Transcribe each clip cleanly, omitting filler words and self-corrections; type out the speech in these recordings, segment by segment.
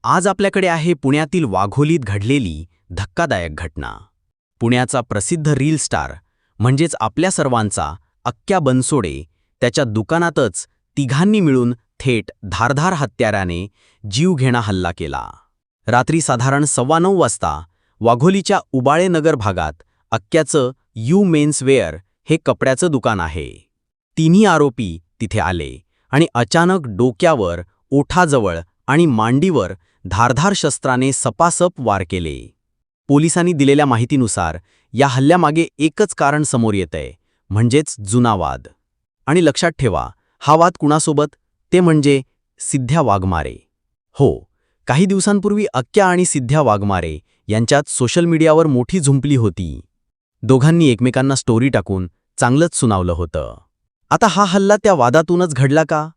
आज आपल्याकडे आहे पुण्यातील वाघोलीत घडलेली धक्कादायक घटना. पुण्याचा प्रसिद्ध रील स्टार म्हणजेच आपल्या सर्वांचा अक्क्या बनसोडे त्याच्या दुकानातच तिघांनी मिळून थेट धारधार हत्याराने जीवघेणा हल्ला केला. रात्री साधारण 9:15 वाजता वाघोलीच्या उबाळे नगर भागात अक्क्याचं यू मेन्स वेअर हे कपड्याचं दुकान आहे. तिन्ही आरोपी तिथे आले आणि अचानक डोक्यावर, ओठाजवळ आणि मांडीवर धारधार शस्त्राने सपासप वार केले. पोलिसांनी दिलेल्या माहितीनुसार या हल्ल्यामागे एकच कारण समोर येतंय, म्हणजेच जुना वाद. आणि लक्षात ठेवा, हा वाद कुणासोबत? ते म्हणजे सिद्ध्या वाघमारे. हो, काही दिवसांपूर्वी अक्क्या आणि सिद्ध्या वाघमारे यांच्यात सोशल मीडियावर मोठी झुंपली होती. दोघांनी एकमेकांना स्टोरी टाकून चांगलंच सुनावलं होतं. आता हा हल्ला त्या वादातूनच घडला का?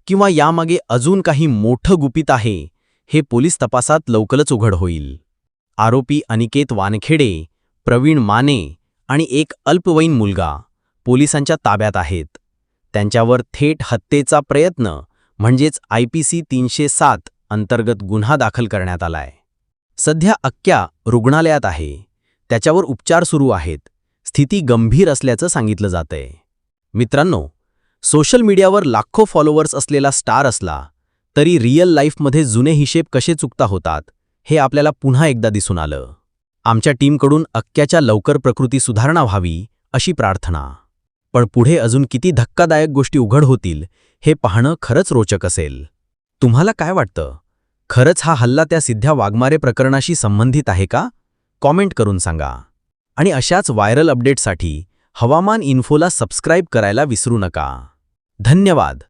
किंवा यामागे अजून काही मोठं गुपित आहे? हे पोलीस तपासात लवकरच उघड होईल. आरोपी अनिकेत वानखेडे, प्रवीण माने आणि एक अल्पवयीन मुलगा पोलिसांच्या ताब्यात आहेत. त्यांच्यावर थेट हत्येचा प्रयत्न म्हणजेच IPC 307 अंतर्गत गुन्हा दाखल करण्यात आलाय. सध्या अक्क्या रुग्णालयात आहे. त्याच्यावर उपचार सुरू आहेत. स्थिती गंभीर असल्याचं सांगितलं जातंय. मित्रांनो, सोशल मीडियावर लाखो फॉलोअर्स असलेला स्टार असला तरी रिअल लाईफमध्ये जुने हिशेब कसे चुकता होतात हे आपल्याला पुन्हा एकदा दिसून आलं. आमच्या टीमकडून अक्क्याच्या लवकर प्रकृती सुधारणा व्हावी अशी प्रार्थना. पण पुढे अजून किती धक्कादायक गोष्टी उघड होतील हे पाहणं खरंच रोचक असेल. तुम्हाला काय वाटतं? खरंच हा हल्ला त्या सिद्ध्या वाघमारे प्रकरणाशी संबंधित आहे का? कॉमेंट करून सांगा. आणि अशाच व्हायरल अपडेट्ससाठी हवामान इन्फोला सबस्क्राईब करायला विसरू नका. धन्यवाद.